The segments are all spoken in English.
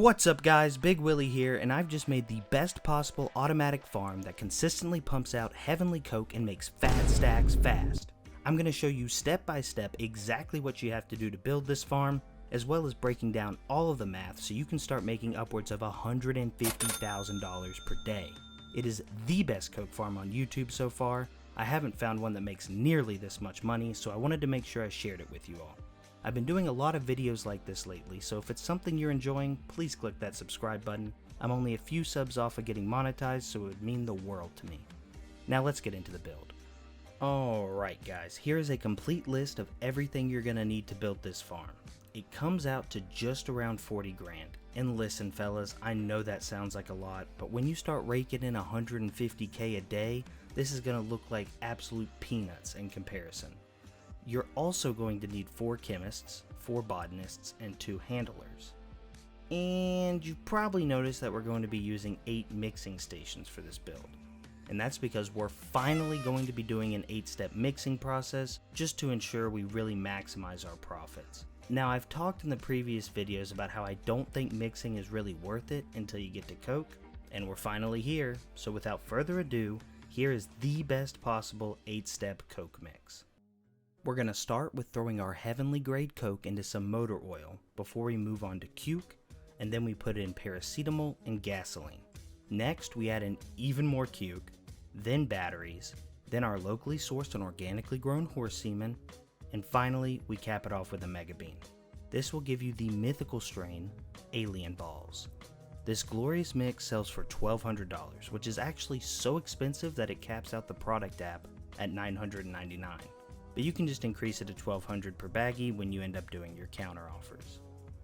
What's up guys, BigWilly here, and I've just made the best possible automatic farm that consistently pumps out heavenly coke and makes fat stacks fast. I'm going to show you step by step exactly what you have to do to build this farm, as well as breaking down all of the math so you can start making upwards of $150,000 per day. It is the best coke farm on YouTube so far. I haven't found one that makes nearly this much money, so I wanted to make sure I shared it with you all. I've been doing a lot of videos like this lately, so if it's something you're enjoying, please click that subscribe button. I'm only a few subs off of getting monetized, so it would mean the world to me. Now let's get into the build. Alright guys, here is a complete list of everything you're going to need to build this farm. It comes out to just around 40 grand. And listen fellas, I know that sounds like a lot, but when you start raking in 150k a day, this is going to look like absolute peanuts in comparison. You're also going to need 4 chemists, 4 botanists, and 2 handlers. And you've probably noticed that we're going to be using 8 mixing stations for this build. And that's because we're finally going to be doing an 8-step mixing process just to ensure we really maximize our profits. Now I've talked in the previous videos about how I don't think mixing is really worth it until you get to coke, and we're finally here, so without further ado, here is the best possible 8-step coke mix. We're going to start with throwing our heavenly grade coke into some motor oil before we move on to cuke, and then we put in paracetamol and gasoline. Next we add in even more cuke, then batteries, then our locally sourced and organically grown horse semen, and finally we cap it off with a mega bean. This will give you the mythical strain, Alien Balls. This glorious mix sells for $1,200, which is actually so expensive that it caps out the product app at $999. But you can just increase it to $1,200 per baggie when you end up doing your counter offers.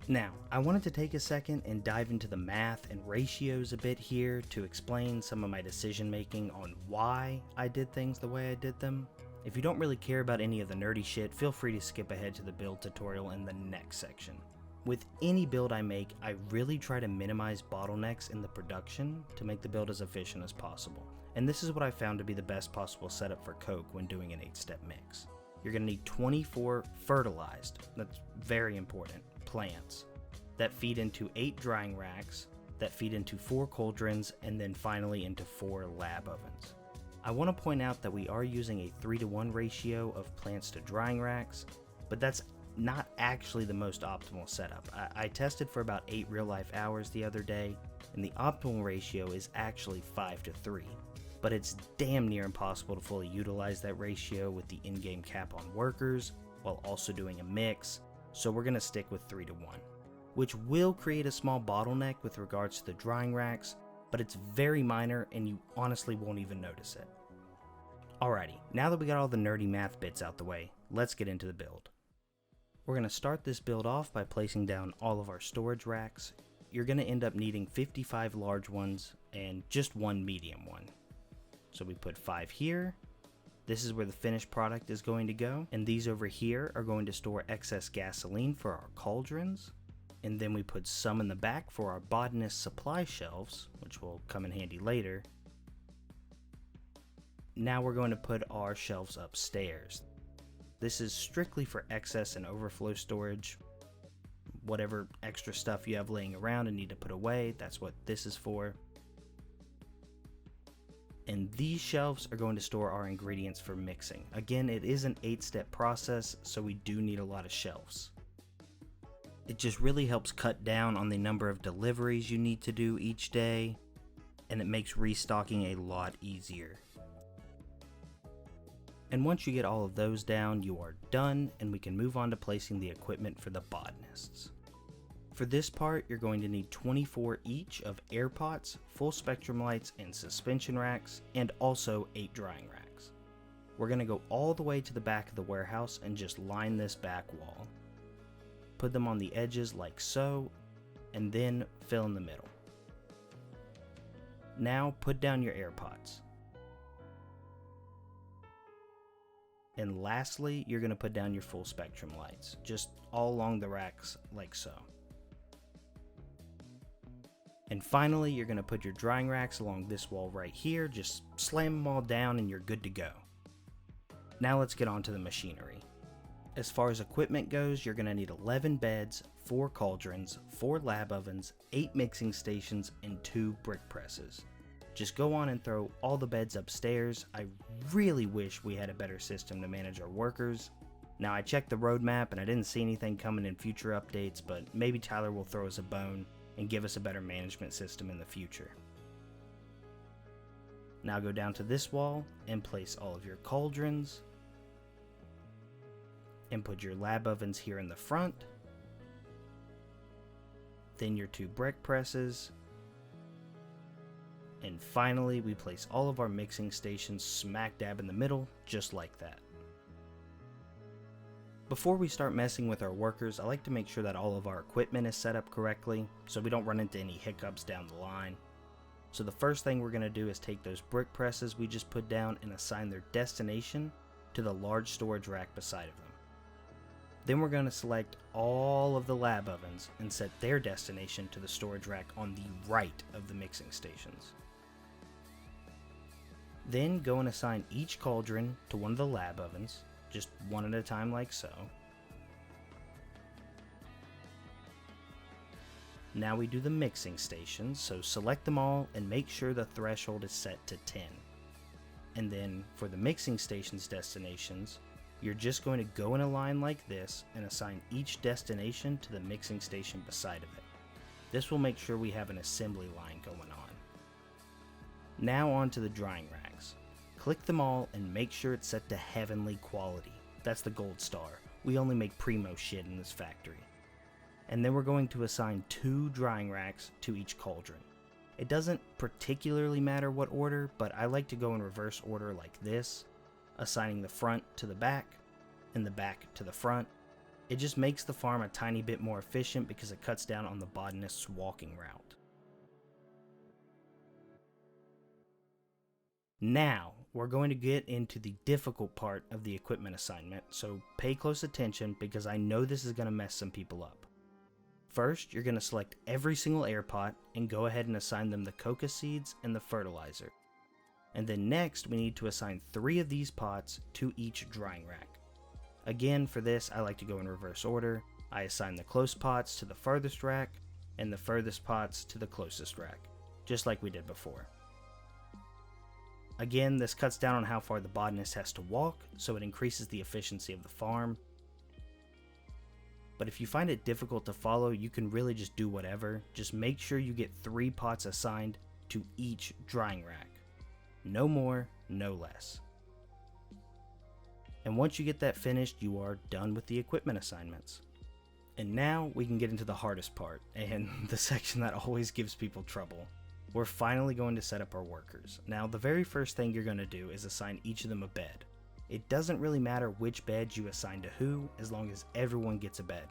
Now, I wanted to take a second and dive into the math and ratios a bit here to explain some of my decision making on why I did things the way I did them. If you don't really care about any of the nerdy shit, feel free to skip ahead to the build tutorial in the next section. With any build I make, I really try to minimize bottlenecks in the production to make the build as efficient as possible. And this is what I found to be the best possible setup for coke when doing an 8-step mix. You're going to need 24 fertilized, that's very important, plants that feed into 8 drying racks, that feed into 4 cauldrons, and then finally into 4 lab ovens. I want to point out that we are using a 3-to-1 ratio of plants to drying racks, but that's not actually the most optimal setup. I tested for about 8 real-life hours the other day, and the optimal ratio is actually 5-to-3. But it's damn near impossible to fully utilize that ratio with the in-game cap on workers, while also doing a mix, so we're going to stick with 3-to-1, which will create a small bottleneck with regards to the drying racks, but it's very minor and you honestly won't even notice it. Alrighty, now that we got all the nerdy math bits out the way, let's get into the build. We're going to start this build off by placing down all of our storage racks. You're going to end up needing 55 large ones and just 1 medium one. So we put 5 here, this is where the finished product is going to go, and these over here are going to store excess gasoline for our cauldrons, and then we put some in the back for our botanist supply shelves, which will come in handy later. Now we're going to put our shelves upstairs. This is strictly for excess and overflow storage. Whatever extra stuff you have laying around and need to put away, that's what this is for. And these shelves are going to store our ingredients for mixing. Again, it is an 8-step process, so we do need a lot of shelves. It just really helps cut down on the number of deliveries you need to do each day, and it makes restocking a lot easier. And once you get all of those down, you are done, and we can move on to placing the equipment for the botanists. For this part, you're going to need 24 each of air pots, full spectrum lights, and suspension racks, and also 8 drying racks. We're going to go all the way to the back of the warehouse and just line this back wall. Put them on the edges like so, and then fill in the middle. Now put down your air pots. And lastly, you're going to put down your full spectrum lights, just all along the racks like so. And finally, you're going to put your drying racks along this wall right here, just slam them all down and you're good to go. Now let's get on to the machinery. As far as equipment goes, you're going to need 11 beds, 4 cauldrons, 4 lab ovens, 8 mixing stations, and 2 brick presses. Just go on and throw all the beds upstairs. I really wish we had a better system to manage our workers. Now, I checked the roadmap and I didn't see anything coming in future updates, but maybe Tyler will throw us a bone and give us a better management system in the future. Now go down to this wall and place all of your cauldrons, and put your lab ovens here in the front, then your 2 brick presses, and finally we place all of our mixing stations smack dab in the middle, just like that. Before we start messing with our workers, I like to make sure that all of our equipment is set up correctly so we don't run into any hiccups down the line. So the first thing we're going to do is take those brick presses we just put down and assign their destination to the large storage rack beside of them. Then we're going to select all of the lab ovens and set their destination to the storage rack on the right of the mixing stations. Then go and assign each cauldron to one of the lab ovens, just one at a time like so. Now we do the mixing stations, so select them all and make sure the threshold is set to 10. And then for the mixing stations destinations, you're just going to go in a line like this and assign each destination to the mixing station beside of it. This will make sure we have an assembly line going on. Now on to the drying racks. Click them all and make sure it's set to heavenly quality. That's the gold star. We only make primo shit in this factory. And then we're going to assign 2 drying racks to each cauldron. It doesn't particularly matter what order, but I like to go in reverse order like this, assigning the front to the back and the back to the front. It just makes the farm a tiny bit more efficient because it cuts down on the botanist's walking route. Now, we're going to get into the difficult part of the equipment assignment, so pay close attention because I know this is going to mess some people up. First, you're going to select every single air pot and go ahead and assign them the coca seeds and the fertilizer. And then next, we need to assign 3 of these pots to each drying rack. Again, for this, I like to go in reverse order. I assign the close pots to the furthest rack and the furthest pots to the closest rack, just like we did before. Again, this cuts down on how far the botanist has to walk, so it increases the efficiency of the farm. But if you find it difficult to follow, you can really just do whatever. Just make sure you get 3 pots assigned to each drying rack. No more, no less. And once you get that finished, you are done with the equipment assignments. And now we can get into the hardest part, and the section that always gives people trouble. We're finally going to set up our workers. Now, the very first thing you're going to do is assign each of them a bed. It doesn't really matter which bed you assign to who, as long as everyone gets a bed,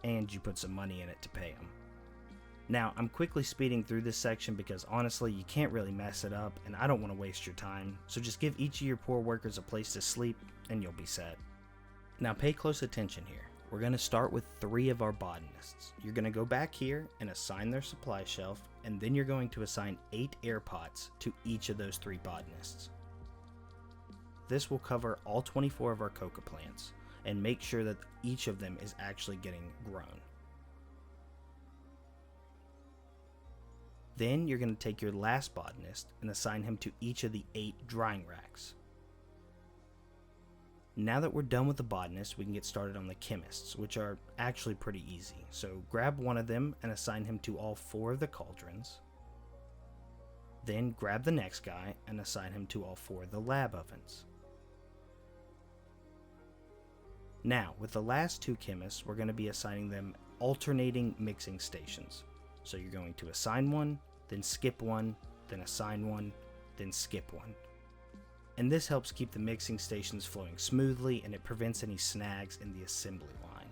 and you put some money in it to pay them. Now, I'm quickly speeding through this section because honestly, you can't really mess it up, and I don't want to waste your time, so just give each of your poor workers a place to sleep, and you'll be set. Now pay close attention here. We're going to start with 3 of our botanists. You're going to go back here and assign their supply shelf, and then you're going to assign 8 air pots to each of those 3 botanists. This will cover all 24 of our coca plants, and make sure that each of them is actually getting grown. Then you're going to take your last botanist and assign him to each of the 8 drying racks. Now that we're done with the botanists, we can get started on the chemists, which are actually pretty easy. So grab one of them and assign him to all 4 of the cauldrons. Then grab the next guy and assign him to all 4 of the lab ovens. Now, with the last 2 chemists, we're going to be assigning them alternating mixing stations. So you're going to assign one, then skip one, then assign one, then skip one. And this helps keep the mixing stations flowing smoothly, and it prevents any snags in the assembly line.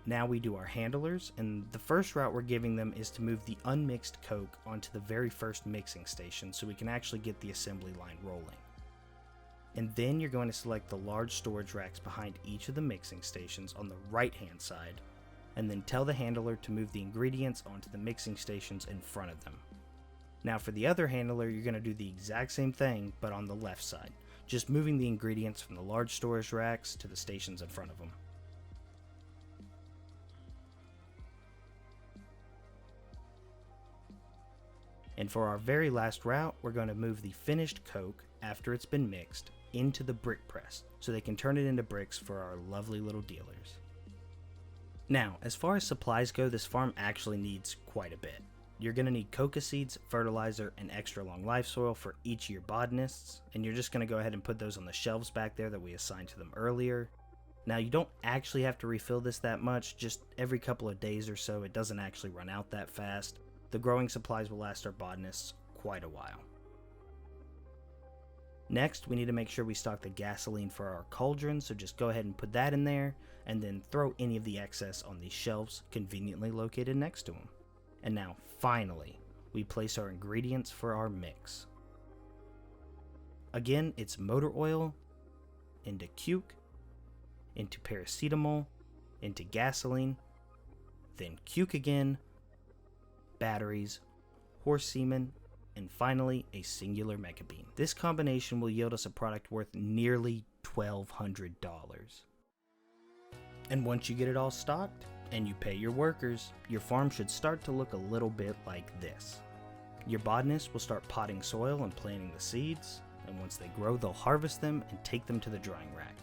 Now we do our handlers, and the first route we're giving them is to move the unmixed coke onto the very first mixing station so we can actually get the assembly line rolling. And then you're going to select the large storage racks behind each of the mixing stations on the right hand side, and then tell the handler to move the ingredients onto the mixing stations in front of them. Now for the other handler, you're going to do the exact same thing, but on the left side, just moving the ingredients from the large storage racks to the stations in front of them. And for our very last route, we're going to move the finished coke, after it's been mixed, into the brick press, so they can turn it into bricks for our lovely little dealers. Now, as far as supplies go, this farm actually needs quite a bit. You're going to need coca seeds, fertilizer, and extra long life soil for each of your botanists, and you're just going to go ahead and put those on the shelves back there that we assigned to them earlier. Now, you don't actually have to refill this that much, just every couple of days or so. It doesn't actually run out that fast. The growing supplies will last our botanists quite a while. Next, we need to make sure we stock the gasoline for our cauldrons, so just go ahead and put that in there, and then throw any of the excess on these shelves conveniently located next to them. And now, finally, we place our ingredients for our mix. Again, it's motor oil, into cuke, into paracetamol, into gasoline, then cuke again, batteries, horse semen, and finally a singular mecha bean. This combination will yield us a product worth nearly $1,200. And once you get it all stocked, and you pay your workers, your farm should start to look a little bit like this. Your botanists will start potting soil and planting the seeds, and once they grow, they'll harvest them and take them to the drying rack.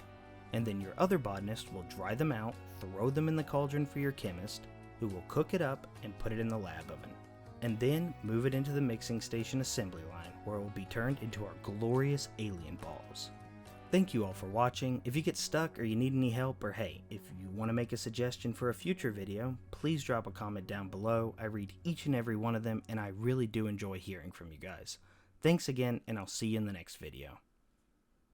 And then your other botanist will dry them out, throw them in the cauldron for your chemist, who will cook it up and put it in the lab oven. And then move it into the mixing station assembly line, where it will be turned into our glorious alien balls. Thank you all for watching. If you get stuck or you need any help, or hey, if you want to make a suggestion for a future video, please drop a comment down below. I read each and every one of them, and I really do enjoy hearing from you guys. Thanks again, and I'll see you in the next video.